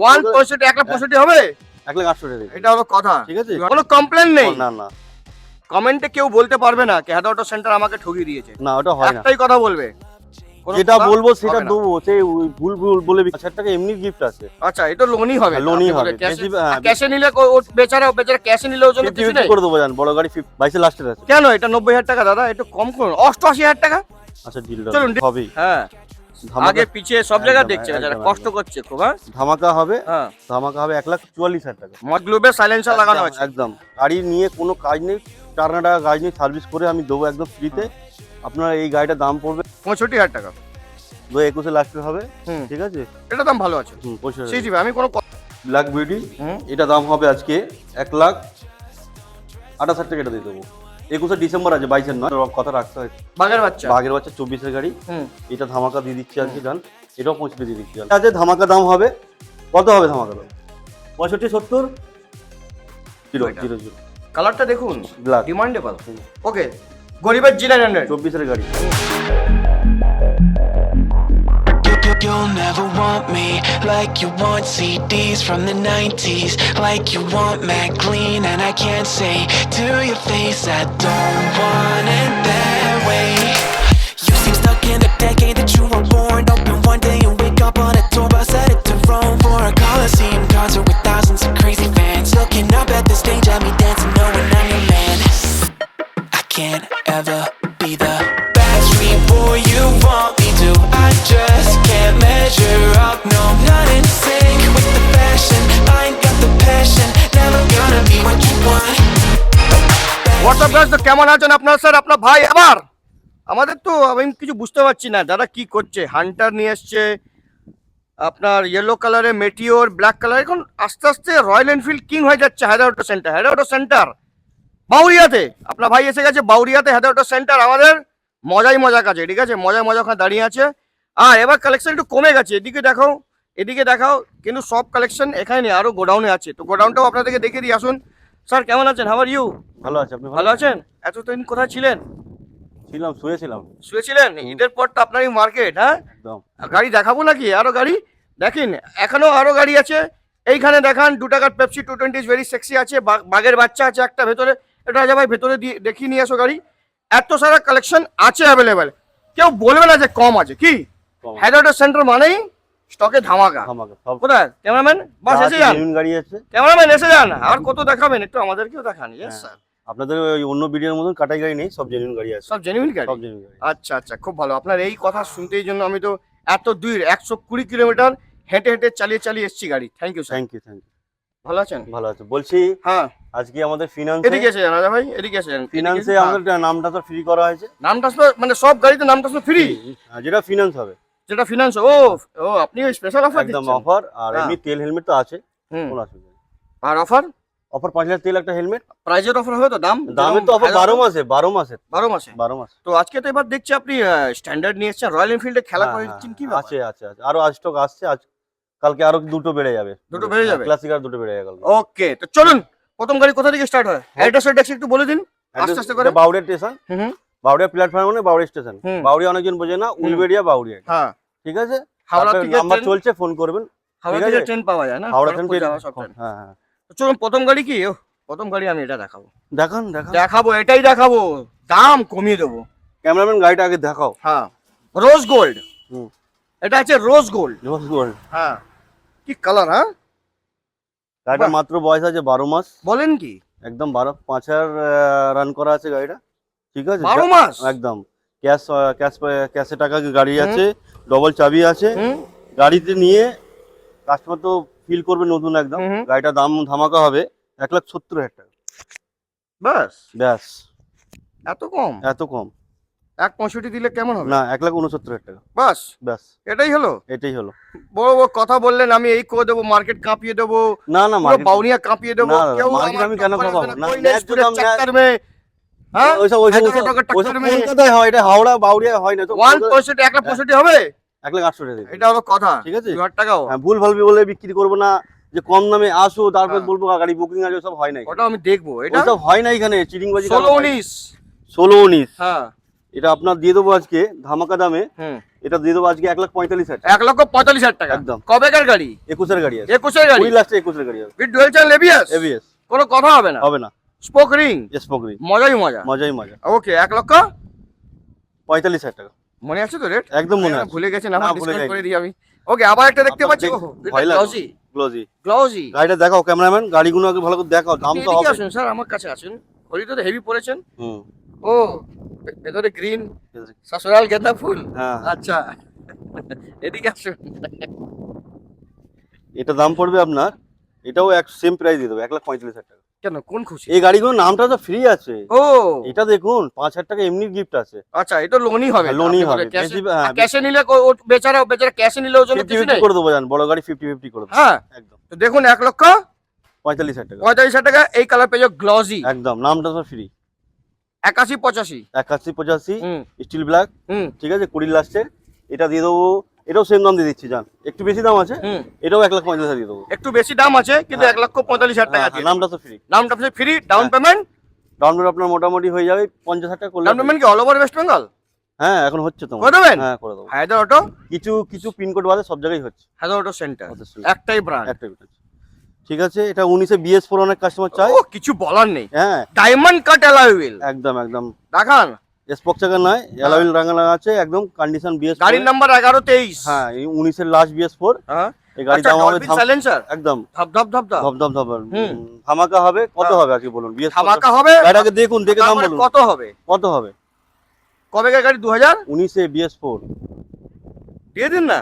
165 1,65 হবে, 1,68,000 এটা হলো কথা। ঠিক আছে, কোনো কমপ্লেন নেই, না না কমেন্টে কেউ বলতে পারবে না হেড অটো সেন্টার আমাকে ঠকিয়ে দিয়েছে, না, ওটা হয় না। একটাই কথা বলবে, যেটা বলবো সেটা দেবো, সেই ভুল ভুল বলে 1000 টাকা এমনি গিফট আছে। আচ্ছা, এটা লোনই হবে, লোনই হবে, ক্যাশে নিলে ও বেচারা ক্যাশে নিলে ওর জন্য কিছু নেই করে দেবো জান, বড় গাড়ি 22 লাস্টের আছে। কেন এটা 90,000 টাকা দাদা, একটু কম করুন, 88,000 টাকা। আচ্ছা ডিলটা চলুন হবেই, হ্যাঁ, আগে পিছে সব জায়গা দেখছে, যারা কষ্ট করছে খুব। হ্যাঁ, ধামাকা হবে, হ্যাঁ ধামাকা হবে 1,44,000 টাকা। মডগ্লোবে সাইলেন্সার লাগানো আছে একদম, গাড়ি নিয়ে কোনো কাজ নেই, 4 টাকা গাড়ি নিয়ে সার্ভিস করে আমি দেবো একদম ফ্রিতে। আপনার এই গাড়িটার দাম পড়বে 65,000 টাকা, 2021 লাস্টের হবে, ঠিক আছে। এটা দাম ভালো আছে, 65,000। আমি কোনো ব্ল্যাক বিউটি, এটা দাম হবে আজকে 1,28,000 টাকা, এটা দিয়ে দেবো। 21 ডিসেম্বর আছে, 22 নয়, কথা রাখতে হয়। বাঘের বাচ্চা 24 গাড়ি, এটা ধামাকা দিয়ে দিচ্ছি আজকে জান, এটাও 65 দিয়ে দিচ্ছি আজকে। ধামাকা দাম হবে, কত হবে ধামাকা দাম? 65, 70, 000। কালারটা দেখুন, ব্ল্যাক ডিমান্ডেবল। ওকে, গরিবের G900 24 গাড়ি। You'll never want me like you want CDs from the 90s, like you want Mac Clean, and I can't say to your face I don't want it that way. You seem stuck in the decade that you were born. Open one day and wake up on a tour bus headed to Rome for a Coliseum concert with thousands of crazy fans looking up at the stage at me dancing, knowing I'm your man. I can't ever be the Backstreet boy you want me to. I just can't measure up, no, not in sync with the fashion. I ain't got the passion, never gonna be what you want. WhatsApp guys, তো কেমন আছেন আপনারা? Sir আপনার ভাই আবার আমাদের তো আমি কিছু বুঝতে পারছি না দাদা কি করছে। হান্টার নিয়ে এসছে আপনার ইয়েলো কালারে, মেটিওর ব্ল্যাক কালার, এখন আস্তে আস্তে রয়্যাল এনফিল্ড কিং হয়ে যাচ্ছে head auto centre. Head auto centre বাউরিয়াতে, আপনার ভাই এসে গেছে বাউরিয়াতে, হেড অটো সেন্টার আমাদের মজাই মজা কাছে, ঠিক আছে, মজায় মজা ওখানে দাঁড়িয়ে আছে। আর এবার কালেকশন একটু কমে গেছে, এদিকে দেখাও এদিকে দেখাও, কিন্তু সব কালেকশন এখানে নেই, আরো গোডাউনে আছে, তো গোডাউনটাও আপনাদেরকে দেখে দিই, আসুন। স্যার কেমন আছেন? How are you? ভালো আছে, আপনি ভালো আছেন? এতদিন কোথায় ছিলেন? শুয়েছিলাম। ঈদের পর তো আপনারই মার্কেট। হ্যাঁ, একদম। গাড়ি দেখাবো নাকি? আরো গাড়ি দেখেন, এখনো আরো গাড়ি আছে এইখানে দেখান। 2 টাকার পেপসি 220 ভেরি সেক্সি আছে, বাঘের বাচ্চা আছে একটা ভেতরে, এটা রাজা ভাই ভেতরে দিয়ে দেখিয়ে নিয়ে আসো গাড়ি। এত সারা কালেকশন আছে অ্যাভেলেবেল, কেউ বলবে না যে কম আছে। কি হেড অটো সেন্টার মানেই স্টকে ধামাকা। কোথায় ক্যামেরাম্যান? বাস এসে যান, গাড়ি আছে, ক্যামেরাম্যান এসে যান। আর কত দেখাবেন, একটু আমাদেরকেও দেখান। ইয়েস স্যার, আপনাদের ওই অন্য ভিডিওর মতন কাটাই গাড়ি নেই, সব জেনুইন গাড়ি আছে, সব জেনুইন গাড়ি। সব জেনুইন গাড়ি। আচ্ছা আচ্ছা, খুব ভালো। আপনার এই কথা শুনতেই জন্য আমি তো এত দূর 120 কিলোমিটার হেঁটে হেঁটে চালিয়ে এসেছি গাড়ি। Thank you sir. Thank you. ভালো আছেন? ভালো আছে। বলছি হ্যাঁ, আজকে আমাদের ফিনান্স, এদিকে এসে যান রাজা ভাই, এদিকে এসে যান। ফিনান্সে আমাদের নামটা তো ফ্রি করা হয়েছে। নামটা মানে সব গাড়িতে নামটা ফ্রি, যেটা ফিনান্স হবে, যেটা ফিনান্স। ও ও, আপনি ওই স্পেশাল অফার একদম দিচ্ছেন? অফার। আর এমনি তেল হেলমেট তো আছে, কোনো অসুবিধা নেই। আর অফার 5,000 তেল, একটা হেলমেট। প্রাইজের অফার হবে তো? দামের তো অফার 12 মাসে। 12 মাসে। তো আজকে তো এবার দেখছি আপনি স্ট্যান্ডার্ড নিয়ে এসেছেন, রয়্যাল এনফিল্ডে খেলা করে দিচ্ছেন। কি ব্যাপার? আছে আরো স্টক আসছে, আজ কালকে আরো দুটো বেড়ে যাবে। ক্লাসিক আর দুটো বেড়ে যাবে। ওকে, তো চলুন প্রথম গাড়ি কোথা থেকে স্টার্ট হয়? অ্যাড্রেস একটু বলে দিন আস্তে আস্তে করে। বাউরিয়া স্টেশন, বাউরিয়া প্ল্যাটফর্ম মানে বাউরিয়া স্টেশন। বাউরিয়া অনেকজন বোঝে না, উলবেড়িয়া বাউরিয়া। হ্যাঁ, ঠিক আছে। হাওড়া থেকে নাম্বার চলছে, ফোন করবেন। হাওড়া থেকে ট্রেন পাওয়া যায় না? হাওড়া থেকে হ্যাঁ হ্যাঁ। তো চলুন প্রথম গাড়ি কি? প্রথম গাড়ি আমি এটা দেখাবো। দেখাবো, এটাই দেখাবো, দাম কমিয়ে দেবো। ক্যামেরাম্যান গাড়িটা আগে দেখাও। হ্যাঁ, রোজ গোল্ড। এটা আছে রোজ গোল্ড। হ্যাঁ, কি কালার! হ্যাঁ, গাড়িটা মাত্র বয়স আছে 12 মাস। বলেন কি? একদম 5,000 রান করা আছে গাড়িটা, ঠিক আছে। 12 মাস একদম। ক্যাশে টাকা গাড়ি আছে, ডবল চাবি আছে। গাড়িতে নিয়ে কাস্টমার তো ফিল করবে নতুন একদম। গাড়িটার দাম ধামাকা হবে 1,70,000 টাকা। ব্যাস এত কম? এত কম। 1.65 দিলে কেমন হবে? না, 1,69,000 টাকা। ব্যাস এটাই হলো। বড় বড় কথা বললেন, আমি এই করে দেবো, মার্কেট কাঁপিয়ে দেবো। না না, মার্কেট বাউনিয়া কাঁপিয়ে দেবো। কেউ আমি কেন কাঁপাবো না? হ্যাঁ, কলকাতায় হয়, এটা হাওড়া বাউরিয়া হয় না তো। 1.65 1.65 হবে, 1,68,000 টাকা। এটা হলো কথা, ঠিক আছে। 2,000 টাকাও ভুল ভাল বলে বিক্রি করবো না, যে কম দামে আসো তারপর বলবো গাড়ি বুকিং আছে, সব হয় না। ওটা আমি দেখবো, এটা সব হয় না এখানে, চিটিং বাজি। 16-19। 16-19, হ্যাঁ, এটা আপনার দিয়ে দেবো আজকে ধামাকা দামে। হুম, এটা দিয়ে দেবো আজকে 1,45,000 1,45,000 টাকা একদম। কবেকার গাড়ি? 21-এর গাড়ি আছে, 21-এর গাড়ি 20 লাস্টে 21-এর গাড়ি আছে, with dual channel ABS, ABS. কোনো কথা হবে না, হবে না, স্পোক রিং, স্পোকরি, মজাই মজা। মজাই মজা। ওকে 45,000 টাকা মনে আছে তো রেট? একদম মনে আছে। ভুলে গেছেন, না, আমার ভুলে ডিসকাউন্ট যাইনি। করে দিই আমি। ওকে আবার একটা দেখতে আপনার পাচ্ছি, দেখ- ওহো, ভয় লাগে। Glossy glossy. গ্লসি। গাড়িটা দেখাও ক্যামেরাম্যান, গাড়িগুলো আগে ভালো করে দেখাও, দাম তো এদিকে হবে। আসুন স্যার, আমার কাছে আসুন। ঘড়িটা তো হেভি পড়েছেন। হুম, ও ভেতরে গ্রিন সসুরাল গেঁদা ফুল। হ্যাঁ। আচ্ছা এদিকে আসুন। এটা দাম পড়বে আপনার, এটাও এক সেম প্রাইস দিয়ে দেবো 1,45,000 টাকা। কেন, কোন খুশি? এই গাড়িগুলোর নামটা তো ফ্রি আছে। ও এটা দেখুন 5,000 টাকা এমনি গিফট আছে। আচ্ছা, এটা লোনই হবে? লোনই হবে, বেশি হ্যাঁ, ক্যাশে নিলে বেচারা ক্যাশে নিলে ওর জন্য কিছু 50-50 নেই। করে দেবো, জান বড় গাড়ি 50-50 করে দেবো হ্যাঁ, একদম। তো দেখুন 1,45,000 45,000 টাকা টাকা এই কালার পেয়ে গ্লসি একদম, নামটা তো ফ্রি। 81-85। 81-85 হুম স্টিল ব্ল্যাক, হুম ঠিক আছে 20 লাস্টে। এটা দিয়ে দেবো, এটাও সেম দাম দিয়ে দিচ্ছি, জান একটু বেশি দাম আছে, হুম, এটাও 1,45,000 দিয়ে দেবো। একটু বেশি দাম আছে কিন্তু হ্যাঁ। 1,45,000 টাকা হ্যাঁ, দিয়ে নামটা তো ফ্রি। নামটা ফ্রি, ডাউন হ্যাঁ। পেমেন্ট। ডাউন পেমেন্ট আপনার মোটামুটি হয়ে যাবে 50,000 টাকা করলে। ডাউন পেমেন্ট কি অল ওভার ওয়েস্ট বেঙ্গল হ্যাঁ, এখন হচ্ছে তো। করে দেবেন? হ্যাঁ, করে দেবো। হায়দার অটো, কিছু কিছু পিনকোড বাদে সব জায়গায় হচ্ছে। হায়দার অটো সেন্টার, আমাদের সঙ্গে। একটাই ব্র্যান্ড। একটা বিট আছে। ঠিক আছে, এটা 19-এ BS4 অনেক কাস্টমার চাই। ও কিছু বলার নেই, হ্যাঁ, ডায়মন্ড কাট অ্যালয় হুইল একদম একদম। দেখান। স্পোক চাকা নয়, অ্যালয় রাঙা লাগা আছে, একদম কন্ডিশন BS4। গাড়ির নাম্বার 1123। হ্যাঁ, এই 19-এর লাস্ট BS4। হ্যাঁ, এই গাড়ির দাম হবে সাইলেন্সার একদম ধপ ধপ ধপ ধপ। ধপ ধপ ধপ। হুম। ধামাকা হবে, কত হ্যাঁ। হবে আজকে বলুন? BS4 ধামাকা হবে। গাড়িটা আগে দেখুন, দেখে দাম তারপরে বলুন কত হবে? কত হবে। কবেকার গাড়ি? 2000 19-এ BS4 দিয়ে দিন না।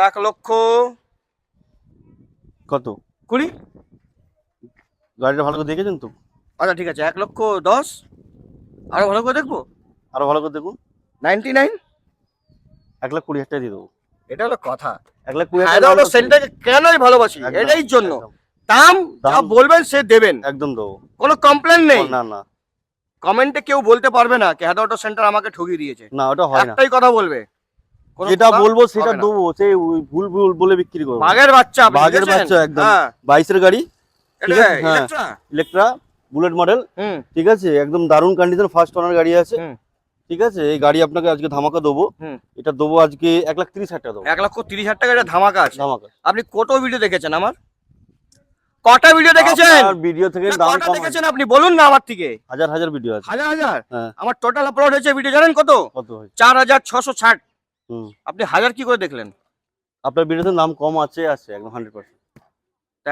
1,20,000 কত? গাড়িটা ভালো করে দেখেছেন তো? আচ্ছা ঠিক আছে, 1,10,000। আরো ভালো করে দেখবো। আরো ভালো করে দেখুন। 99। 1,20,000 টাকা দিয়ে দেবো। এটা হলো কথা। 1,20,000 হায়দার অটো সেন্টারকে কেনই ভালোবাসি, একদম, এটাই জন্য। একদম। দাম যা দাম। বলবেন সে দেবেন, একদম দেবো। কোনো কমপ্লেন নেই। না না কমেন্টে কেউ বলতে পারবে না কি হায়দার অটো সেন্টার আমাকে ঠকিয়ে দিয়েছে। না, ওটা হয় না। একটাই কথা বলবে, কোনো যেটা কথা বলবো সেটা হবে না। দেবো, সে ভুল ভুল বলে বিক্রি করবো। বাঘের বাচ্চা আপনি, বাঘের বুঝেছেন? বাচ্চা একদম। হ্যাঁ, 22-এর গাড়ি, এটা ঠিক আছে, হ্যাঁ। ইলেকট্রা। ইলেকট্রা বুলেট মডেল, হুম ঠিক আছে, একদম দারুণ কন্ডিশন, ফার্স্ট ওনার গাড়ি আছে। হুম। ঠিক আছে, এই গাড়ি আপনাকে আজকে ধামাকা দেবো। হুম। এটা দেবো আজকে 1,30,000 টাকা দেবো। 1,30,000 টাকা এটা ধামাকা আছে। ধামাকা। আপনি কত ভিডিও দেখেছেন আমার? কটা ভিডিও দেখেছেন? আপনার ভিডিও থেকে না, দাম কটা কম দেখেছেন আপনি বলুন না আমার থেকে। হাজার হাজার ভিডিও আছে। হাজার হাজার। হ্যাঁ। আমার টোটাল আপলোড হয়েছে ভিডিও জানেন কত? কত হয়েছে? 4,660। হুম। আপনি হাজার কি করে দেখলেন? আপনার ভিডিওতে নাম কম আছে একদম 100%। তা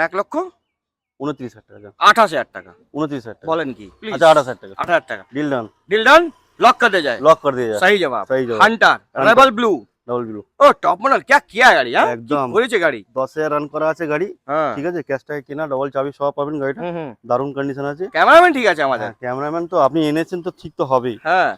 29,000 টাকা যান। 1,28,000 টাকা 29,000 টাকা। বলেন কি? প্লিজ আচ্ছা 28,000 টাকা 28,000 টাকা deal done. Deal done. Lock कर दे जाए। লক করে দিয়ে যায়। सही जवाब। सही जवाब। Hunter rebel blue. Double blue ओ टॉप मॉडल क्या किया है गाड़ी? हाँ একদম। করেছে গাড়ি। 10,000 রান করা আছে গাড়ি, হ্যাঁ ঠিক আছে, ক্যাশ টাকা কেনা, ডবল চাবি সহ পাবেন গাড়িটা, হুম হুম। দারুণ কন্ডিশন আছে। ক্যামেরাম্যান ঠিক আছে আমাদের। হ্যাঁ, ক্যামেরাম্যান তো আপনি এনেছেন তো ঠিক তো হবেই। হ্যাঁ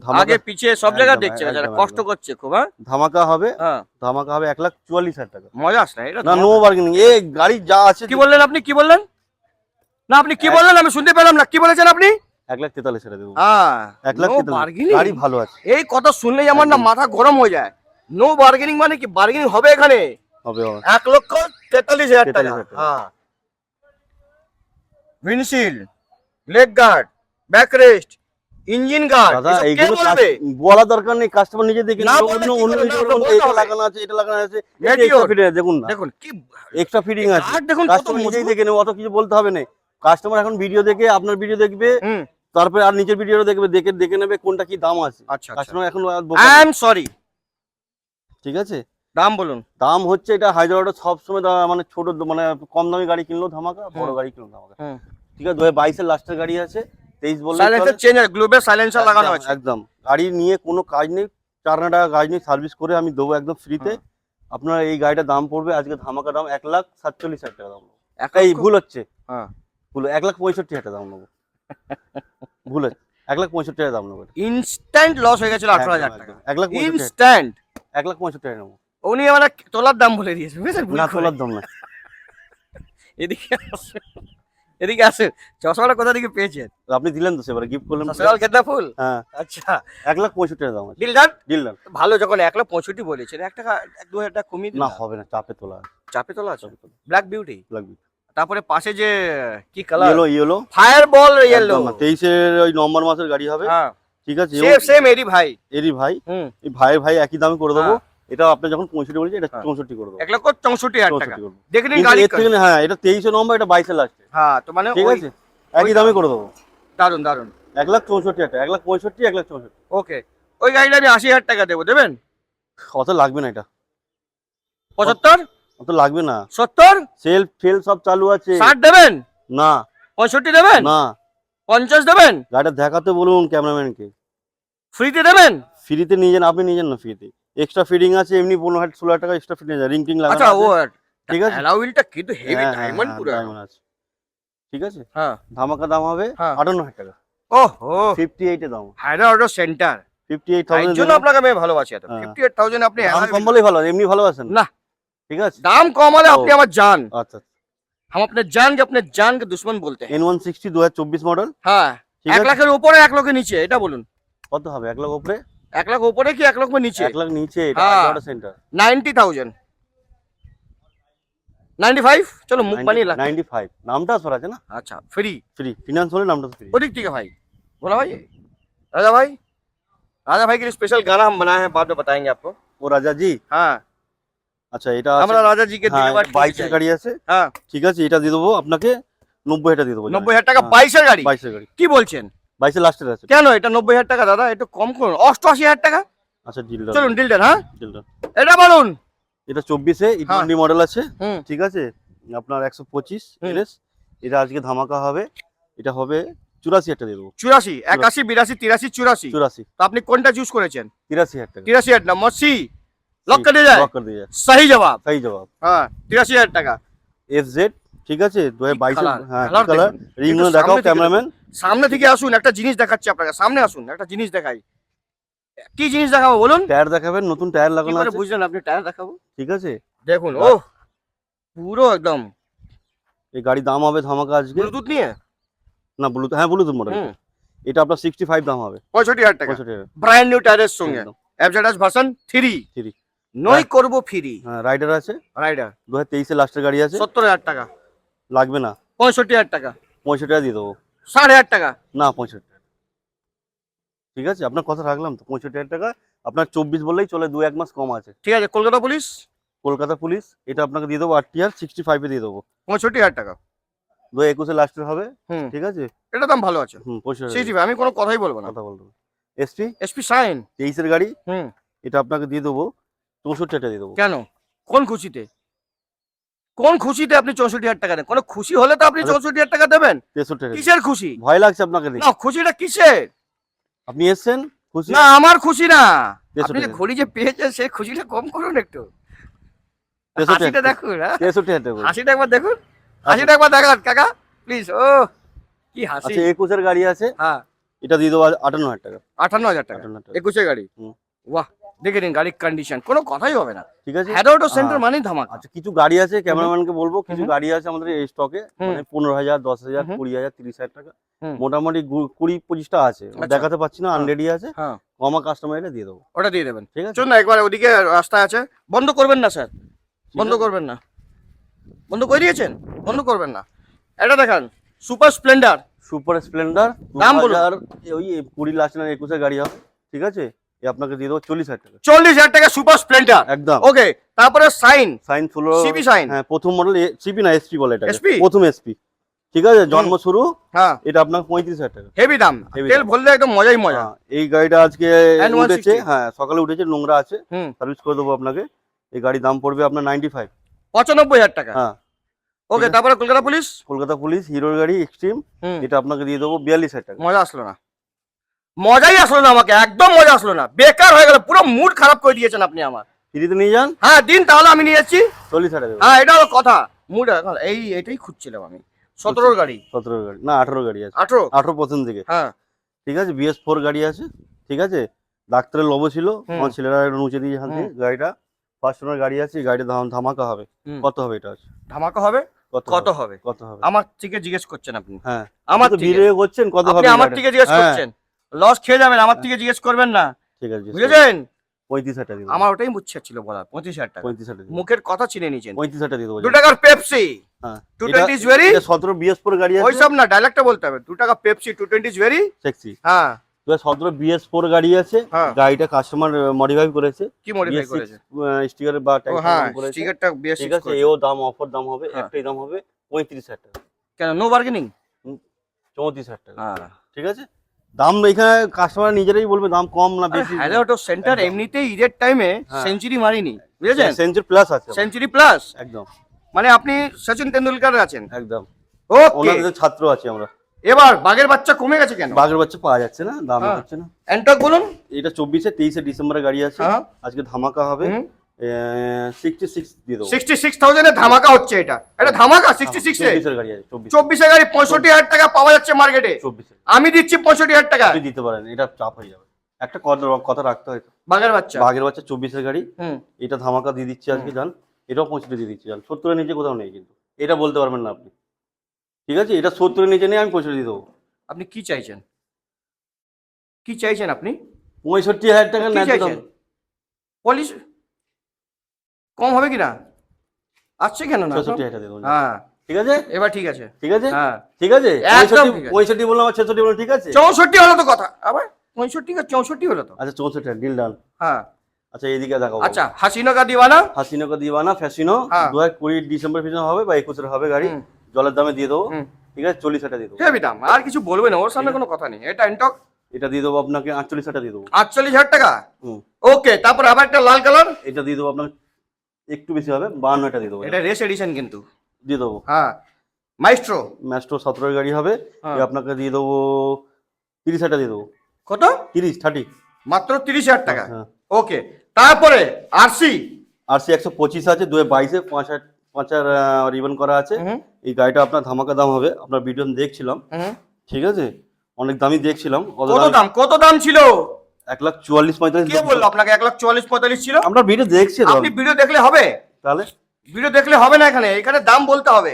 ধামাকা আগে পিছে সব জায়গা একদম, দেখছে যারা একদম, কষ্ট একদম। করছে খুব। হ্যাঁ ধামাকা হবে, হ্যাঁ ধামাকা হবে 1,44,000 টাকা। মজা আসছে না এটা না, তো। নো বার্গেনিং, এই গাড়ি যা আছে। কি বললেন আপনি? কি বললেন? না আপনি কি বললেন আমি শুনতে পেলাম না। কি বলেছেন আপনি? 1,43,000 টাকা দেবো। হ্যাঁ 1,43,000 নো বার্গেনিং। গাড়ি ভালো আছে। এই কথা শুনলেই আমার না মাথা গরম হয়ে যায়। নো বার্গেনিং মানে কি? বার্গেনিং হবে এখানে। হবে হবে। 1,43,000 টাকা। 43,000 টাকা। হ্যাঁ windshield, leg guard, back rest, engine guard, দাদা এসব কে এইগুলো বলবে? বলা দরকার নেই, কাস্টমার নিজে দেখে না নেবে। বললে অন্য কি অন্য করে? কিছু না, বলুন, বলতে এটা হবে। লাগানো আছে, এটা লাগানো আছে, Meteor। এক্সট্রা ফিটিং আছে, দেখুন না, দেখুন কি এক্সট্রা ফিটিং আছে। গার্ড দেখুন কত কাস্টমার নিজেই মজবুত। দেখে নেবে, অত কিছু বলতে হবে না। কাস্টমার এখন ভিডিও দেখে, আপনার ভিডিও দেখবে, হুম তারপরে আর নিচের ভিডিওটা দেখবে, দেখে দেখে নেবে কোনটা কি দাম আছে। আচ্ছা আচ্ছা। কাস্টমার এখন আর আই বোকা এম সরি। নেই। ঠিক আছে, দাম বলুন। দাম হচ্ছে এটা হায়দ্রাবাদে সবসময় মানে ছোট মানে কম দামি গাড়ি কিনলেও ধামাকা, বড় গাড়ি কিনলেও ধামাকা। হুম ঠিক আছে, 2022-এর লাস্টের গাড়ি আছে, 23 বললে সাইলেন্সার চেঞ্জ আছে, গ্লোবের সাইলেন্সার লাগানো আছে। একদম। গাড়ি নিয়ে কোনো কাজ নেই, 4,000 টাকা কাজ নেই, সার্ভিস করে আমি দেবো একদম ফ্রিতে। হুম। আপনার এই গাড়িটার দাম পড়বে আজকে ধামাকা দাম 1,47,000 টাকা দাম নেবো। এক এই লক্ষ? ভুল হচ্ছে, হ্যাঁ ভুল, 1,65,000 টাকা দাম নেবো। ভুল হচ্ছে, 1,65,000 টাকা দাম নেবো। ইনস্ট্যান্ট লস হয়ে গেছিল 18,000 টাকা। 1,65,000 ইনস্ট্যান্ট। 1,65,000 টাকা নেবো। উনি আমার তোলার দাম বলে দিয়েছে বুঝেছেন? ভুল না, করে। তোলার দাম না। এদিকে আসুন, এদিকে আসুন। চশমাটা কোথা থেকে পেয়েছেন? আপনি দিলেন তো সেবারে, গিফট করলেন। সসরাল গেঁদা ফুল। হ্যাঁ, আচ্ছা 1,65,000 টাকা দাম আছে। দিলদার ডিল ডান। ভালো, যখন 1,65,000 বলেছেন 1 টাকা 2,000 টাকা কমিয়ে দিন না, না। হবে না, চাপে তোলা আছে। চাপে তোলা আছে। ব্ল্যাক বিউটি, লাগবে তারপরে পাশে যে কি কালার? ইয়েলো, ইয়েলো ফায়ার বল ইয়েলো। 23-এর ওই নভেম্বর মাসের গাড়ি হবে। হ্যাঁ ঠিক আছে সেম সেম এরই ভাই। এরই ভাই, হুম। এই ভাইয়ের ভাই একই দামে করে দেবো। হ্যাঁ। এটা আপনি যখন 65 বলেছে, এটা হ্যাঁ। 64 করে দেবো। 1,64,000 টাকা। 64 করবো। দেখে নিন কিন্তু গাড়ি। এর থেকে না, হ্যাঁ এটা 23 নম্বর, এটা 22 লাস্টে। হ্যাঁ তো মানে ঠিক ওই আছে, একই দামে করে দেবো। দারুন দারুন। 1,64,000 টাকা, 1,65,000, 1,64,000। ওকে, ওই গাড়িটা আমি 80,000 টাকা দেবো, দেবেন? অত লাগবে না, এটা 75, অত লাগবে না। 70, সেলফ ফেল সব চালু আছে। 60 দেবেন? না 65 দেবেন? না, 50 দেবেন? গাড়িটা দেখাতে বলুন ক্যামেরাম্যানকে। ফ্রিতে দেবেন? ফ্রিতে নিয়ে যান, আপনি নিয়ে যান না ফ্রিতে। এক্সট্রা ফিটিং আছে, এমনি 15,000-16,000 টাকা এক্সট্রা ফিটিং আছে, রিং টিং লাগানো আচ্ছা, ও আছে। ঠিক আছে, অ্যালয় হুইলটা কিন্তু হেভি হ্যাঁ, ডায়মন্ড পুরো। ডায়মন্ড আছে। ঠিক আছে, হ্যাঁ। ধামাকা দাম হবে হ্যাঁ। 58,000 টাকা। ওহো, 58 এ দাম, হায়দ্রাবাদ অটো সেন্টার। তাই 58,000 জন্য আপনাকে আমি ভালোবাসি এত। হ্যাঁ। 58,000 আপনি দাম alloy কম wheel- বলেই ভালো, এমনি ভালোবাসেন না, ঠিক আছে। दाम कम वाले ও। अपने हमारे जान। আচ্ছা, हम अपने जान के दुश्मन बोलते हैं। N160 2024 model. हाँ, ঠিক 1 আছে। লাখের উপরে 1 লাখের নিচে, এটা বলুন। কত হবে? 1 লাখ উপরে, 1 লাখ উপরে কি 1 লাখ নিচে? 1 লাখ নিচে, এটা হ্যাঁ। হায়দ্রাবাদ সেন্টার। 90,000, 95, চলো মুখ বানিয়ে লাখ। 95 নামটা আসর আছে না, अच्छा, फ्री ফ্রি ফিনান্স হলে নামটা ফ্রি। वो ठीक है भाई। बोला भाई, राजा भाई, राजा भाई के लिए स्पेशल गाना हम बनाए हैं, बाद में बताएंगे आपको। ও রাজা জি, हाँ, আচ্ছা এটা আমরা রাজা জি কে হ্যাঁ, দিলবার 22 এর গাড়ি আছে। হ্যাঁ, ঠিক আছে, এটা দিয়ে দেবো আপনাকে 90,000 দিয়ে দেবো। 90,000 টাকা 22 এর গাড়ি? 22 এর গাড়ি, কি বলছেন? 22 এর লাস্টের আছে। কেন এটা 90,000 টাকা দাদা? একটু কম করুন, 88,000 টাকা। আচ্ছা ডিলটা, চলুন ডিলটা, হ্যাঁ ডিলটা। এটা বলুন। এটা 24 এ ইটন্ডি মডেল আছে। হুম। ঠিক আছে, আপনার 125 হুম। এলএস। এটা আজকে ধামাকা হবে, এটা হবে 84,000 টাকা দিয়ে দেবো। 84, 81, 82, 83, 84। 84, তো আপনি কোনটা চুজ করেছেন? 83,000 টাকা। 83,000 নম্বর সি লক করে দিয়ে যায়। লক করে দিয়ে যায়, सही जवाब। সহি জবাব। হ্যাঁ, 83,000 টাকা। এফজেড, ঠিক আছে 2022 কালার, এর, হ্যাঁ কালার কালার। দেখুন। রিংগুলো একটু দেখাও সামনে থেকে ক্যামেরাম্যান। সামনে থেকে আসুন, একটা জিনিস দেখাচ্ছি আপনাকে। সামনে আসুন, একটা জিনিস দেখাই। কি জিনিস দেখাবো বলুন? টায়ার দেখাবেন, নতুন টায়ার কি লাগানো করে আছে। বুঝলেন আপনি টায়ার দেখাবো? ঠিক আছে, দেখুন, ও পুরো একদম এই গাড়ির দাম হবে ধামাকা আজকে। ব্লুটুথ নিয়ে। না ব্লুটুথ, হ্যাঁ ব্লুটুথ মডেল। হুম, এটা আপনার 65 দাম হবে। 65,000 টাকা। 65,000 ব্র্যান্ড নিউ টায়ারের সঙ্গে একদম। এফজেডএস ভার্সন 3 3 নই করব ফ্রি। হ্যাঁ, রাইডার আছে, রাইডার 2023 এর লাস্টের গাড়ি আছে। 70,000 টাকা। লাগবে না, 65,000 টাকা। 65 টাকা দিয়ে দেবো। 60,000 টাকা। না 65 টাকা। ঠিক আছে, আপনার কথা রাখলাম তো, 65,000 টাকা। আপনার 24 বললেই চলে, 2-1 মাস কম আছে। ঠিক আছে, কলকাতা পুলিশ কলকাতা পুলিশ, এটা আপনাকে দিয়ে দেবো RTR 65 এ দিয়ে দেবো। 65,000 টাকা। 2021 এর লাস্টের হবে। হুম, ঠিক আছে, এটা দাম ভালো আছে। 65 সেই ভাই, আমি কোনো কথাই বলবো না। কথা বলবো। SP SP sign. 23 এর গাড়ি, হুম, এটা আপনাকে দিয়ে দেবো 64 টাকা দিয়ে দেবো। কেন? কোন খুশিতে? কোন খুশিতে আপনি 64,000 টাকা দেন? কোনো খুশি হলে তো আপনি আরে- 64,000 টাকা দেবেন। 63 টাকা। কিসের খুশি? ভয় লাগছে আপনাকে দেখে? না, খুশিটা কিসের? আপনি এসছেন খুশি? না, আমার খুশি না। 63 আপনি যে টাকা। ঘড়ি যে পেয়েছেন সেই খুশিটা কম করুন একটু। 63 হাসিটা টাকা। দেখুন, হ্যাঁ 63 টাকা। হাসিটা একবার দেখুন, হাসিটা একবার দেখান কাকা প্লিজ। ও কি হাসি। আচ্ছা 21 এর গাড়ি আছে, হ্যাঁ, এটা দিয়ে দেবো 58,000 টাকা। 58,000 টাকা। 58,000 টাকা। 21 গাড়ি। হুম। বাহ, দেখে নিন গাড়ির কন্ডিশন, কোনো কথাই হবে না। ঠিক আছে। হ্যাডোটো সেন্টার হ্যাঁ। মানেই ধামাকা। আচ্ছা কিছু গাড়ি আছে, ক্যামেরাম্যানকে বলবো, কিছু হুম। গাড়ি আছে আমাদের এই স্টকে, হুম। মানে 15,000, 10,000, হুম। 20,000, 30,000 টাকা। হুম। মোটামুটি 20-25টা আছে, আচ্ছা। দেখাতে পাচ্ছি না, হ্যাঁ। আনরেডি আছে। হ্যাঁ, কমা কাস্টমার এটা দিয়ে দেবো। ওটা দিয়ে দেবেন। ঠিক আছে, চলুন না, একবার ওদিকে রাস্তা আছে, বন্ধ করবেন না স্যার, ঠিক বন্ধ আছে? করবেন না। বন্ধ করে দিয়েছেন? বন্ধ করবেন না। এটা দেখান, সুপার স্প্লেন্ডার। সুপার স্প্লেন্ডার দাম বলুন। 2000 ওই 20 লাস্ট না 21 এর গাড়ি হবে। ঠিক আছে, এ আপনাকে দিয়ে দেবো 40,000 টাকা 40,000 টাকা সুপার স্প্লেন্ডার। একদম। ওকে, তারপরে সাইন। সাইন ফুলো, CP সাইন। হ্যাঁ প্রথম মডেল, সিপি না এসপি বলে এটা, SP? প্রথম এসপি। ঠিক আছে, জন্ম শুরু, হ্যাঁ, এটা আপনার 35,000 টাকা। হেভি দাম। Heavy তেল দাম। ভরলে একদম মজাই মজা। হ্যাঁ, এই গাড়িটা আজকে N160 উঠেছে, হ্যাঁ সকালে উঠেছে, নোংরা আছে, হুম, সার্ভিস করে দেবো আপনাকে। এই গাড়ির দাম পড়বে আপনার 95। 95,000 টাকা। হ্যাঁ, ওকে, ঠিক আছে। তারপরে কলকাতা পুলিশ। কলকাতা পুলিশ হিরোর গাড়ি এক্সট্রিম, হুম, এটা আপনাকে দিয়ে দেবো 42,000 টাকা। মজা আসলো না, মজাই আসলো না, আমাকে একদম মজা আসলো না, বেকার হয়ে গেল, পুরো মুড খারাপ করে দিয়েছেন আপনি আমার। ফ্রিতে নিয়ে যান, হ্যাঁ দিন, তাহলে আমি নিয়ে যাচ্ছি। 40,000 টাকা দেবো। হ্যাঁ, এটা হলো কথা। মুড এটাই খুঁজছিলাম আমি। 17 গাড়ি, 17 গাড়ি না 18 গাড়ি আছে, 18। 18 প্রথম দিকে। হ্যাঁ, ঠিক আছে, BS4 গাড়ি আছে। ঠিক আছে, ডাক্তারের লোভও ছিল, হুম। আমার ছেলেরা একটু নুচে দিয়ে এখান থেকে গাড়িটা। ফার্স্ট ওনার গাড়ি আছে, এই গাড়ির দাম ধামাকা হবে। হুম। কত হবে এটা আছে? ধামাকা হবে। কত কত হবে? হবে? কত হবে? আমার থেকে জিজ্ঞেস করছেন আপনি? হ্যাঁ, আমার তো থেকে। ভিডিও করছেন কত হবে? আপনি আমার গাড়িটা? থেকে জিজ্ঞেস হ্যাঁ, করছেন, লস খেয়ে যাবেন, আমার থেকে জিজ্ঞেস করবেন না, ঠিক আছে, বুঝেছেন? 35,000 টাকা দিয়ে দেবো। আমার ওটাই মুচ্ছে ছিল বলা, 25,000 টাকা। 35,000 দিয়ে দেবো। মুখের কথা চিনে নিয়েছেন। 35,000 টাকা দিয়ে দেবো। 2 টাকার পেপসি, হ্যাঁ, 220 is very। 17 BS4 গাড়ি আছে, ওইসব না, ডায়লগটা বলতে হবে। 2 টাকা পেপসি, 220 is very। সেক্সি। হ্যাঁ, 2017 BS4 গাড়ি আছে, হ্যাঁ। গাড়িটা কাস্টমার মডিফাই করেছে, কি মডিফাই করেছে? স্টিকার বা ও ট্যাগ হ্যাঁ, করেছে, স্টিকারটা বেশ ঠিক আছে। এও দাম অফার দাম হবে, হ্যাঁ। একটাই দাম হবে 35,000 টাকা, কেন নো বার্গেনিং? 34,000 টাকা, হ্যাঁ, ঠিক আছে। দাম এখানে কাস্টমার নিজেরাই বলবে দাম কম না বেশি। হায়দ্রাবাদ অটো সেন্টার একদম। এমনিতেই ঈদের টাইমে হ্যাঁ। সেঞ্চুরি মারিনি, বুঝেছেন? সেঞ্চুরি প্লাস আছে আমার। সেঞ্চুরি প্লাস, একদম মানে আপনি সচিন তেন্ডুলকার আছেন। একদম, ওকে, ওনাদের ছাত্র আছে আমরা। এবার বাঘের বাচ্চা কমে গেছে কেন? বাঘের বাচ্চা পাওয়া যাচ্ছে না, দাম হ্যাঁ। হচ্ছে না। অ্যান্টক বলুন। এটা 23 ডিসেম্বরের গাড়ি আছে, হ্যাঁ। আজকে ধামাকা হবে, হুম। 66 দিয়ে দেবো। 66,000 এ ধামাকা হচ্ছে এটা ধামাকা 66 এ 24 এর গাড়ি আছে, 24 এর গাড়ি 65,000 টাকা পাওয়া যাচ্ছে মার্কেটে। 24 আমি দিচ্ছি 65,000 টাকা। আপনি দিতে পারেন, এটা চাপ হয়ে যাবে। একটা কথা রাখতে হয় তো। বাঘের বাচ্চা। বাঘের বাচ্চা 24 এর গাড়ি, হুম। এটা ধামাকা দিয়ে দিচ্ছি আজকে, জান। এটাও 65 দিয়ে দিচ্ছি, জান। 70 এর নিচে কোথাও নেই কিন্তু, এটা বলতে পারবেন না আপনি, ঠিক আছে। এটা 70 এর নিচে নেই, আমি 65 দিয়ে দেবো। আপনি কি চাইছেন? কি চাইছেন আপনি? 65,000 টাকা কি নেন তো চাইছেন? পলিশ কম হবে কিনা? আসছে কেন না? 66,000 দিয়ে দেবো, জান। হ্যাঁ, ঠিক আছে, এবার ঠিক আছে। ঠিক আছে, হ্যাঁ, ঠিক আছে। একদম ঠিক আছে। 65 বললাম, 66 বললাম, ঠিক আছে। 64 হলো তো কথা। আবার 65 আর 64 হলো তো। আচ্ছা 64 ডিল ডান। হ্যাঁ, আচ্ছা এইদিকে দেখাবো। আচ্ছা হাসিনো কা দিওয়ানা। হাসিনো কা দিওয়ানা ফ্যাসিনো হ্যাঁ। 2020 ডিসেম্বর পিছনে হবে বা 21 হবে গাড়ি, হুম। জলের দামে দিয়ে দেবো, হুম। ঠিক আছে। 40,000 দিয়ে দেবো। হেভি দাম, আর কিছু বলবে না, ওর সামনে কোনো কথা নেই। এটা অ্যান্টক এটা দিয়ে দেবো আপনাকে 48,000 দিয়ে দেবো। 48,000 টাকা। হুম। ওকে, তারপর আবার একটা লাল কালার। এটা দিয়ে দেবো আপনাকে, একটু বেশি হবে, 52,000 দিয়ে দেবো। এটা রেস এডিশন কিন্তু। দিয়ে দেবো। হ্যাঁ, মাইস্ট্রো। ম্যাস্ট্রো 17 গাড়ি হবে, হ্যাঁ। এ আপনাকে দিয়ে দেবো 30,000 দিয়ে দেবো। কত? 30 মাত্র 30,000 টাকা। হ্যাঁ। ওকে, তারপরে আরসি। RC 125 আছে, 2022 5,000 রিবন করা আছে। হুম। এই গাড়িটা আপনার ধামাকা দাম হবে, আপনার ভিডিও আমি দেখছিলাম, হুম। ঠিক আছে। অনেক দামই দেখছিলাম, কত দাম ছিল? 1,44,45 কে বললো আপনাকে 1,44,45 ছিল? আমরা ভিডিও দেখছি তো। আপনি ভিডিও দেখলে হবে? তাহলে ভিডিও দেখলে হবে না, এখানে এখানে দাম বলতে হবে,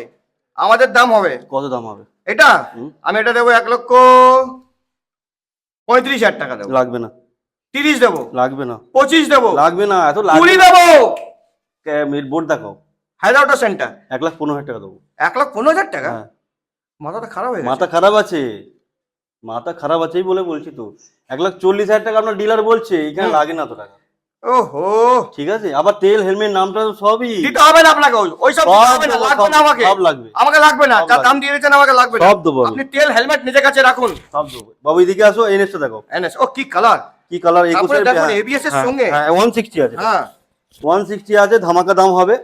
আমাদের দাম হবে। কত দাম হবে? এটা হুম। আমি এটা দেবো 1,35,000 টাকা দেবো। লাগবে না, 30 দেবো, লাগবে না, 25 দেবো, লাগবে না, এত 20 লাগবে। দেবো। বোর্ড দেখাও। হায়দ্রাবাদ সেন্টার 1,15,000 টাকা দেবো। 1,15,000 টাকা। হ্যাঁ। মাথাটা খারাপ হয়ে মাথা গেছে। খারাপ আছে, মাথা খারাপ আছেই বলে বলছি তো। 1,40,000 টাকা আপনার ডিলার বলছে, এখানে হুম। লাগে না তো টাকা, ওহো, ঠিক আছে। আবার তেল হেলমেট নামটা তো সবই দিতে হবে না আপনাকে, ওইসব দিতে হবে না, লাগবে না আমাকে। সব লাগবে, আমাকে লাগবে না, সব যা লাগবে। দাম দিয়ে দিয়েছেন আমাকে লাগবে না। সব দেবো আমি। আপনি তেল হেলমেট নিজের কাছে রাখুন। সব দেবো। বাবু এদিকে আসো, এনএসটা দেখো এনএস, ও কি কালার! কি কালার। তারপরে 21 দেখুন ABS এর সঙ্গে। হ্যাঁ 160 আছে, হ্যাঁ, 160 আছে, ধামাকা দাম হবে।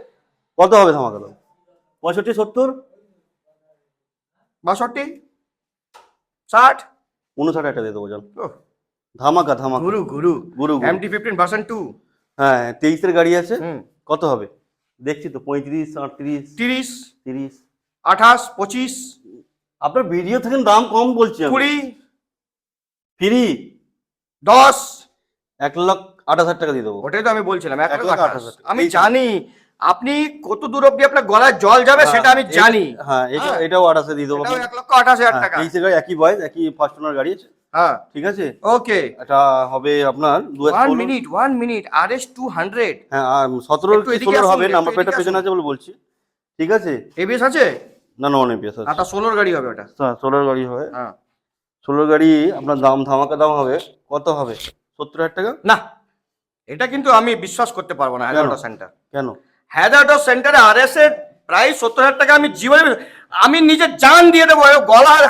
কত হবে ধামাকা দাম? 65 70 62 60। 59,000 টাকা দিয়ে দেবো, জান। ওহ, ধামাকা ধামাকা গুরু গুরু গুরু। MT-15 version 2। হ্যাঁ 23 এর গাড়ি আছে, হুম। কত হবে দেখছি তো। 35 38 30 30 28 25 আপনার ভিডিও থেকে দাম কম বলছি আমি। 20 ফ্রি 10। 1,28,000 টাকা দিয়ে দেবো। ওটাই তো আমি বলছিলাম, 1,28,000 1,28,000। আমি এই তো। জানি আপনি কত দূর অব্দি আপনার গলায় জল যাবে সেটা আমি জানি। হ্যাঁ হ্যাঁ। এটাও 28 দিয়ে দেবো। এটাও 1,28,000 টাকা। 23 এর গাড়ি, একই বয়স, একই ফার্স্ট ওনার গাড়ি আছে, হ্যাঁ, ঠিক আছে। ওকে। এটা হবে আপনার 1 মিনিট RS 200। হ্যাঁ 17 একটু কি এদিকে 16 আসুন, হবে, একটু নাম্বার প্লেটটা এদিকে পেছনে আসুন। আছে বলে বলছি, ঠিক আছে। ABS আছে? না নন এপিএস আছে, আটা 16 গাড়ি হবে ওটা। 16 গাড়ি হবে। হ্যাঁ, 16 গাড়ি আপনার দাম ধামাকা দাম হবে, কত হবে? 70,000 টাকা। না এটা কিন্তু আমি বিশ্বাস করতে পারবো না। হায়দ্রাবাদ সেন্টার, কেন? হায়দ্রাবাদ সেন্টারে RS এর প্রাইস 70,000 টাকা আমি জীবনে, আমি নিজের জান দিয়ে দেবো, গলার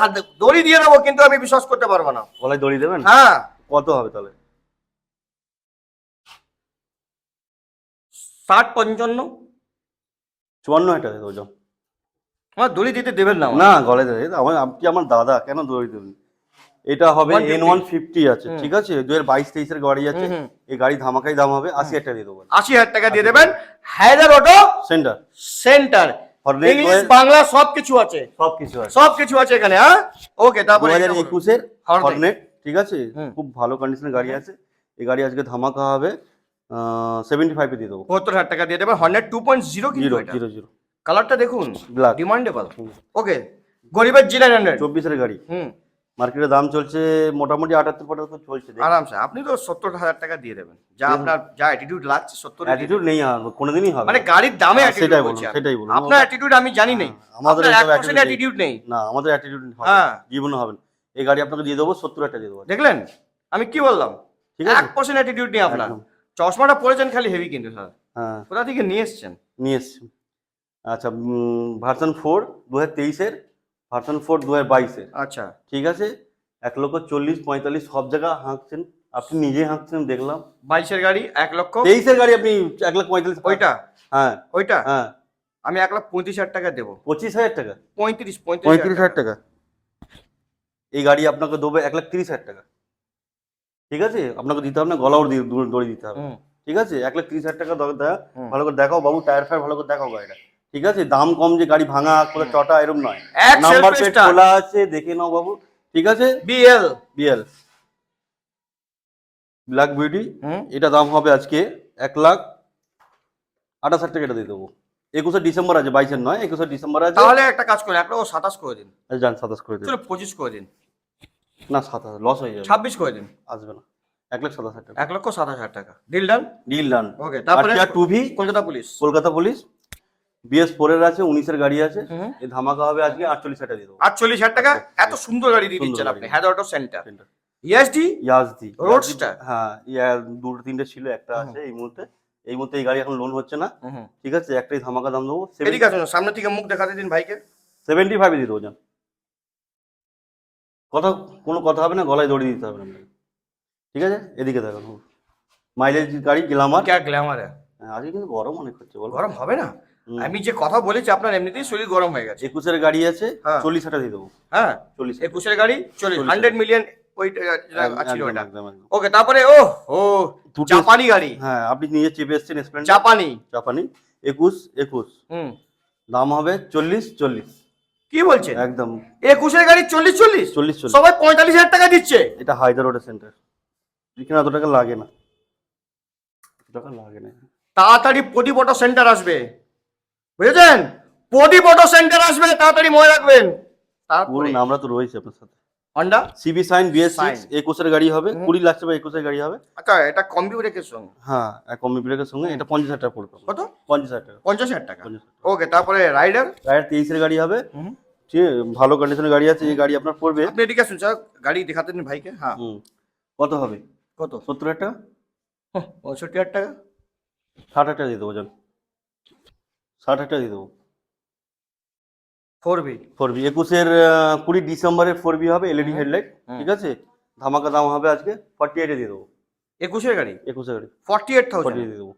দড়ি দিয়ে দেবো, কিন্তু আমি বিশ্বাস করতে পারবো না। গলায় দড়ি দেবেন? হ্যাঁ, কত হবে তাহলে? 60 55। 54,000 টাকা দেবো, যাও। আমার দড়ি দিতে দেবেন না আমাকে। না গলায় দড়ি আপনি আমার দাদা, কেন দড়ি দেবেন? এটা হবে 150 N150 আছে, হুম। ঠিক আছে। 2022 23 এর গাড়ি আছে, হুম। এই গাড়ি ধামাকাই দাম হবে 80,000 টাকা দিয়ে দেবো। 80,000 টাকা দিয়ে দেবেন। Hyderabad auto centre centre, Hornet English Bangla সবকিছু আছে, সবকিছু আছে। সবকিছু আছে এখানে। হ্যাঁ, ওকে। তারপরে 2021 এর Hornet। হর্নেট, ঠিক আছে। হুম। খুব ভালো কন্ডিশনের গাড়ি আছে, এই গাড়ি আজকে ধামাকা হবে 75 এ দিয়ে দেবো। 72,000 টাকা দিয়ে দেবেন। হর্নেট 2.0 কিন্তু এটা। 0 কালারটা দেখুন, Black। ডিমান্ডেবল। ওকে, গরিবের G900। 24 এর গাড়ি, হুম, মার্কেটে দাম চলছে মোটামুটি 78 চলছে। আরামসে আপনি তো 70,000 টাকা দিয়ে দেবেন। যা আপনার যা অ্যাটিটিউড লাগছে 70 অ্যাটিটিউড নেই আর কোনোদিনই হবে মানে না। গাড়ির দামে হ্যাঁ, অ্যাটিটিউড সেটাই বলছি বলুন, আমি। সেটাই বলুন। আপনার অ্যাটিটিউড আমি জানি নেই, আমাদের আমাদের এসব 1% অ্যাটিটিউড নেই। না, আমাদের অ্যাটিটিউড হবে হ্যাঁ। জীবনে হবে না। এই গাড়ি আপনাকে দিয়ে দেবো 70,000 টাকা দিয়ে দেবো। দেখলেন আমি কি বললাম? ঠিক আছে 1% অ্যাটিটিউড নেই আপনার। একদম। চশমাটা পরেছেন খালি হেভি কিন্তু স্যার। হ্যাঁ কোথা থেকে নিয়ে এসেছেন? নিয়ে এসছি। আচ্ছা ভার্সন 4 2023-এর, ভার্সন 4 2022-এর। আচ্ছা। ঠিক আছে 1,40,45 সব জায়গা হাঁকছেন, আপনি নিজে হাঁকছেন দেখলাম। 22 এর গাড়ি 1 লক্ষ 23-এর গাড়ি আপনি 1,45,000 ওইটা হ্যাঁ ওইটা হ্যাঁ আমি 1,35,000 টাকা দেবো। 25,000 টাকা 35,000 35,000 টাকা এই গাড়ি আপনাকে দেবো 1,30,000 টাকা। ঠিক আছে আপনাকে দিতে হবে না, গলাও দড়ি দিতে হবে। হুম, ঠিক আছে 1,30,000 টাকা হুম। ভালো করে দেখাও বাবু, টায়ার ফায়ার ভালো করে দেখাও গাড়িটা। ঠিক আছে দাম কম যে গাড়ি ভাঙা করে চটা এরকম নয়, এক নাম্বার self প্লেট start। খোলা আছে দেখে নাও বাবু। ঠিক আছে বিএল। বিএল ব্ল্যাক বিউটি, হুম। এটা দাম হবে আজকে 1,28,000 টাকা, এটা দিয়ে দেবো। 21শে ডিসেম্বর আছে, 22-এর নয়, 21শে ডিসেম্বর আছে। তাহলে একটা কাজ করুন, 1,27 করে দিন। আচ্ছা, যান 27 করে দিন। চলো 25 করে দিন। না 27 লস হয়ে যাবে, 26 করে দিন। আসবে না। 1,27,000 টাকা 1,27,000 টাকা। Deal done. Deal done. Okay, তারপরে আর 2V Kolkata police. Kolkata police BS4 এর আছে, 19-এর গাড়ি আছে। হুম। এই ধামাকা হবে আজকে 48,000 টাকা দিয়ে দেবো। 48,000 টাকা এত সুন্দর গাড়ি দিয়ে সুন্দর দিচ্ছেন গাড়ি। আপনি। হ্যাদ অটো সেন্টার। ইয়াসডি ইয়াজদি রোডস্টার। হ্যাঁ দুটো তিনটে ছিল, একটা আছে এই মুহূর্তে। এই মুহূর্তে এই গাড়ি এখন লোন হচ্ছে না। হুম। ঠিক আছে একটাই ধামাকা দাম দেবো, এদিকে আসুন, সামনে থেকে মুখ দেখাতে দিন ভাইকে। 75 দিয়ে দেবো। যান কথা, কোনো কথা হবে না, গলায় দড়ি দিতে হবে না আপনাকে। ঠিক আছে এদিকে দেখুন, মাইলেজ গাড়ি গ্ল্যামার। ক্যা গ্ল্যামার আজকে কিন্তু গরম অনেক হচ্ছে বলো। গরম হবে না? হুম। আমি যে কথা বলেছি আপনার এমনিতেই শরীর গরম হয়ে গেছে। 21-এর গাড়ি আছে, হ্যাঁ। 40,000 টাকা দিয়ে দেবো। হ্যাঁ 40 21-এর গাড়ি 40 100 মিলিয়ন ওই ছিল ওটা। একদম একদম। ওকে, তারপরে ও দুটো- জাপানি গাড়ি। হ্যাঁ আপনি নিজে চেপে এসছেন স্প্লেন্ডার জাপানি। জাপানি 21 হুম। দাম হবে 40 কি বলছেন? একদম 21-এর গাড়ি 40 40 সবাই 45,000 টাকা দিচ্ছে। এটা হায়দার রোডের সেন্টার, এখানে এত টাকা লাগে না, এত টাকা লাগে না। তাড়াতাড়ি প্রদীপ অটো সেন্টার আসবে, বুঝেছেন? প্রদীপ অটো সেন্টার আসবে, তাড়াতাড়ি মনে রাখবেন। তারপরে বলুন আমরা তো রয়েছি আপনার সাথে। Honda CB shine BS6 Sign। 21-এর গাড়ি হবে, হুম। 20 লাখ টাকা 21-এর গাড়ি হবে। আচ্ছা, এটা কম্বি ব্রেকের সঙ্গে হ্যাঁ কমি ব্রেকের সঙ্গে এটা 50,000 টাকা পড়বে। কত? 50,000 টাকা 50,000 টাকা। 50,000 টাকা। ওকে, তারপরে রাইডার। টায়ার 23-এর গাড়ি হবে। ঠিক আছে ভালো কন্ডিশনের গাড়ি আছে, এই গাড়ি আপনার পড়বে। আপনি এদিকে আসুন স্যার, গাড়ি দেখাতে দিন ভাইকে। হ্যাঁ হুম কত হবে? কত? 70,000 টাকা 65,000 টাকা। 60,000 টাকা দিয়ে দেবো। যান 60,000 টাকা দিয়ে দেবো। 4B 4B 21-এর 20 ডিসেম্বরের 4B হবে, এলইডি হুম। হেডলাইট। হুম। ঠিক আছে ধামাকা দাম হবে আজকে 48 দিয়ে দেবো। 21-এর গাড়ি 21-এর গাড়ি 48,000। 48 দিয়ে দেবো।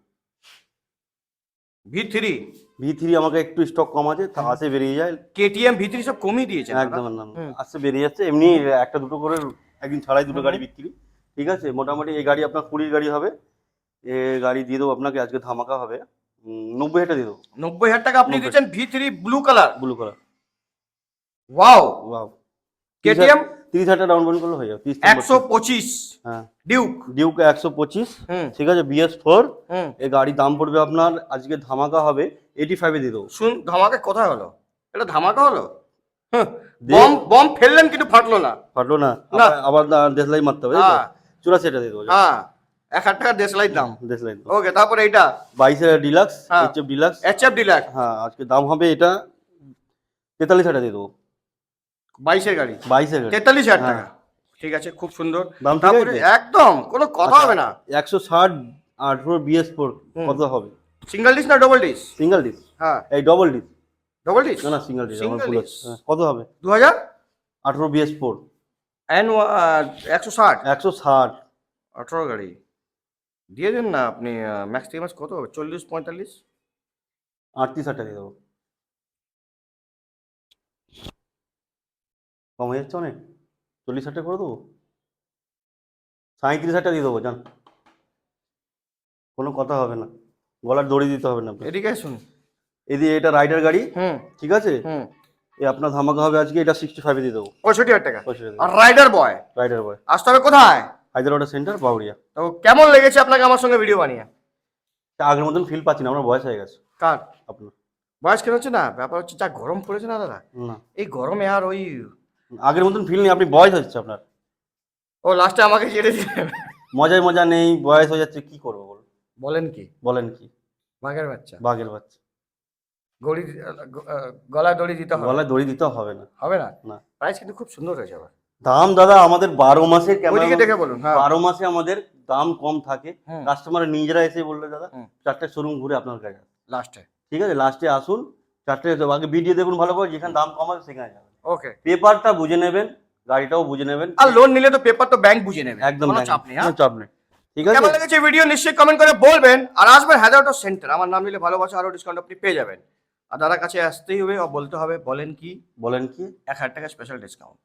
V3 V3 আমাকে একটু স্টক কম আছে, তা আসে বেরিয়ে যায়। KTM V3 সব কমিয়ে দিয়েছেন একদম দাদা। একদম হুম। আসছে বেরিয়ে যাচ্ছে, এমনি একটা দুটো করে একদিন ছাড়াই দুটো গাড়ি বিক্রি। ঠিক আছে মোটামুটি এই গাড়ি আপনার 20 গাড়ি হবে, এ গাড়ি দিয়ে দেবো আপনাকে আজকে ধামাকা হবে 90,000 টাকা দিয়ে দেবো। 90,000 টাকা আপনি 90,000 দিচ্ছেন V3 blue colour. Blue colour wow. Wow. KTM 30,000 টাকা ডাউন পেমেন্ট করলে হয়ে যাবে। 30 125 হ্যাঁ ডিউক। ডিউক 125। হুম। ঠিক আছে BS4 হুম। এই গাড়ির দাম পড়বে আপনার আজকে ধামাকা হবে 85 দিয়ে দেবো। শুন, ধামাকা কোথায় হলো? এটা ধামাকা হলো? দে- বম বম ফেললেন কিন্তু ফাটলো না। ফাটলো না, না। আবার দেশলাই মারতে হবে। হ্যাঁ 84 টাকা দিয়ে দেবো। হ্যাঁ 1,000 টাকা দেশলাইয়ের দাম। দেশলাই ওকে, তারপরে এটা 22-এর ডিলাক্স হ্যাঁ। HF deluxe. HF ডিলাক্স হ্যাঁ আজকে দাম হবে এটা 43,000 টাকা দিয়ে দেবো। 22-এর গাড়ি 22-এর গাড়ি 43,000 হ্যাঁ। টাকা। ঠিক আছে, খুব সুন্দর। দাম ঠিক তারপরে আছে? একদম কোনো কথা হবে না। 160 18 BS4 হুম। কত হবে? সিঙ্গেল ডিস না ডবল ডিস? সিঙ্গেল ডিস, হ্যাঁ এই ডবল ডিস। Double disc. না না সিঙ্গেল ডিস, আমার Single ভুল disc। হচ্ছে। হ্যাঁ, কত হবে? 2000 18 BS4 এন 160 160। 18 গাড়ি দিয়ে দিন না আপনি। ম্যাক্স থেকে ম্যাক্স কত হবে? 40 45? 38,000 টাকা দিয়ে দেবো। কম হয়ে যাচ্ছে অনেক, 40,000 টাকা করে দেবো। 37,000 টাকা দিয়ে দেবো। যান কোনো কথা হবে না, গলার দড়ি দিতে হবে না আপনাকে। এদিকে আসুন। এদিকে এটা রাইডার গাড়ি। হুম ঠিক আছে হুম। এই আপনার ধামাকা হবে আজকে এটা 65 দিয়ে দেবো। 65,000 টাকা। 65 আর রাইডার বয় রাইডার বয় আসতে হবে কোথায়? হায়দ্রাবাদের সেন্টার বাউরিয়া। তো কেমন লেগেছে আপনাকে আমার সঙ্গে ভিডিও বানিয়ে? আগের মতন ফিল পাচ্ছি না, আপনার বয়স হয়ে গেছে কার আপনার। বয়স কেন হচ্ছে না? ব্যাপার হচ্ছে যা গরম পড়েছে না দাদা, না এই গরমে আর ওই আগের মতন ফিল নেই, আপনি বয়স হচ্ছে আপনার। ও লাস্টে আমাকে ছেড়ে দিলেন। মজায় মজা নেই, বয়স হয়ে যাচ্ছে, কি করবো বলুন? বলেন কি? বলেন কি? বাঘের বাচ্চা। বাঘের বাচ্চা। গলায় দড়ি দিতে হবে? গলায় দড়ি দিতে হবে না। হবে না? না প্রাইস কিন্তু খুব সুন্দর হয়েছে আবার। দাম দাদা আমাদের 12 মাসের ওইদিকে ক্যামেরা, দেখে বলুন। হ্যাঁ 12 মাসে আমাদের দাম কম থাকে। হুম। কাস্টমার নিজেরা এসে বললে দাদা হুম। 4টে শোরুম ঘুরে আপনার কাছে আসবে। লাস্টে। ঠিক আছে, লাস্টে আসুন 4টে, আগে ভিডিও দেখুন ভালো করে, যেখানে দাম কম আছে সেখানে যাবেন। ওকে। পেপারটা বুঝে নেবেন, গাড়িটাও বুঝে নেবেন। আর লোন নিলে তো পেপার তো ব্যাংক বুঝে নেবে, একদম কোনো একদম, চাপ নেই। হ্যাঁ কোনো চাপ নেই। ঠিক আছে, কেমন লেগেছে ভিডিও নিশ্চয়ই কমেন্ট করে বলবেন। আর আসবেন হায়দ্রাবাদ সেন্টার, আমার নাম নিলে ভালোবাসা আরো ডিসকাউন্ট আপনি পেয়ে যাবেন। আর দাদার কাছে আসতেই হবে, বলতে হবে বলেন কি বলেন কি 1000 টাকা স্পেশাল ডিসকাউন্ট।